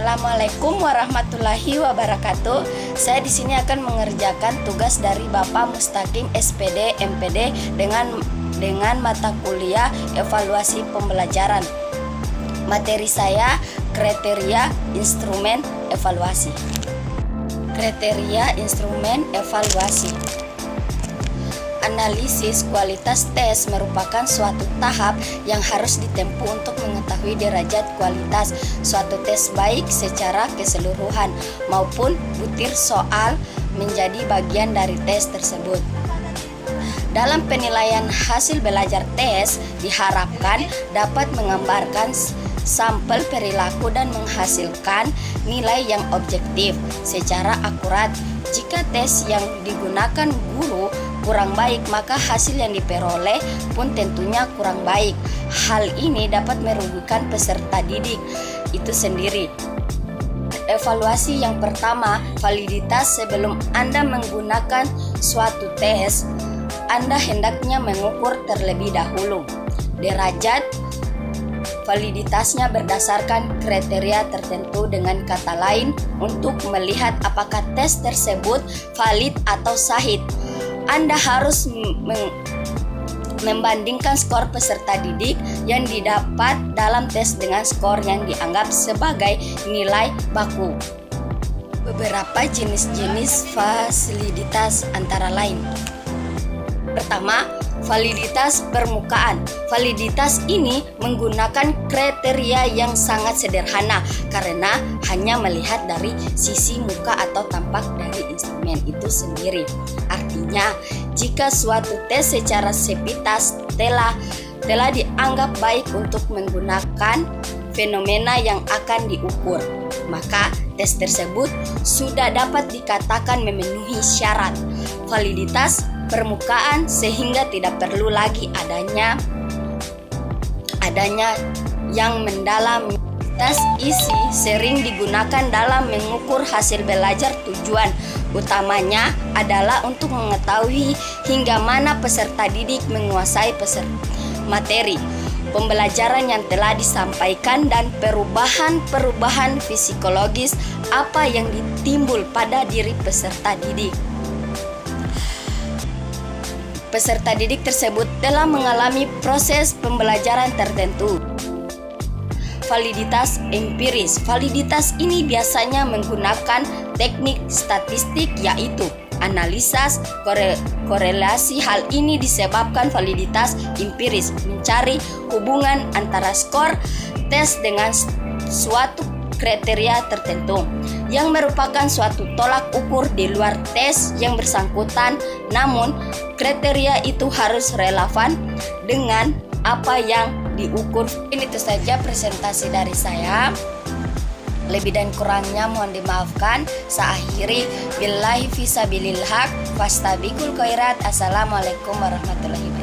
Assalamualaikum warahmatullahi wabarakatuh. Saya di sini akan mengerjakan tugas dari Bapak Mustaqim SPD MPD dengan mata kuliah evaluasi pembelajaran. Materi saya kriteria instrumen evaluasi. Kriteria instrumen evaluasi. Analisis kualitas tes merupakan suatu tahap yang harus ditempuh untuk mengetahui derajat kualitas suatu tes baik secara keseluruhan maupun butir soal menjadi bagian dari tes tersebut. Dalam penilaian hasil belajar tes diharapkan dapat menggambarkan sampel perilaku dan menghasilkan nilai yang objektif secara akurat. Jika tes yang digunakan guru kurang baik, maka hasil yang diperoleh pun tentunya kurang baik. Hal ini dapat merugikan peserta didik itu sendiri. Evaluasi yang pertama, validitas. Sebelum Anda menggunakan suatu tes, Anda hendaknya mengukur terlebih dahulu derajat validitasnya berdasarkan kriteria tertentu. Dengan kata lain, untuk melihat apakah tes tersebut valid atau sahih, Anda harus membandingkan skor peserta didik yang didapat dalam tes dengan skor yang dianggap sebagai nilai baku. Beberapa jenis-jenis validitas antara lain. Pertama, validitas permukaan. Validitas ini menggunakan kriteria yang sangat sederhana karena hanya melihat dari sisi muka atau tampak dari instrumen itu sendiri. Artinya, jika suatu tes secara sepintas telah dianggap baik untuk menggunakan fenomena yang akan diukur, maka tes tersebut sudah dapat dikatakan memenuhi syarat validitas permukaan, sehingga tidak perlu lagi adanya yang mendalam. Tes isi sering digunakan dalam mengukur hasil belajar. Tujuan utamanya adalah untuk mengetahui hingga mana peserta didik menguasai materi pembelajaran yang telah disampaikan dan perubahan psikologis apa yang ditimbul pada diri peserta didik. Peserta didik tersebut telah mengalami proses pembelajaran tertentu. Validitas empiris. Validitas ini biasanya menggunakan teknik statistik, yaitu analisis korelasi. Hal ini disebabkan validitas empiris mencari hubungan antara skor tes dengan suatu kriteria tertentu yang merupakan suatu tolak ukur di luar tes yang bersangkutan, namun kriteria itu harus relevan dengan apa yang diukur. Ini itu saja presentasi dari saya. Lebih dan kurangnya mohon dimaafkan. Saya akhiri, billahi fisabilil haq, fastabiqul khairat. Assalamualaikum warahmatullahi wabarakatuh.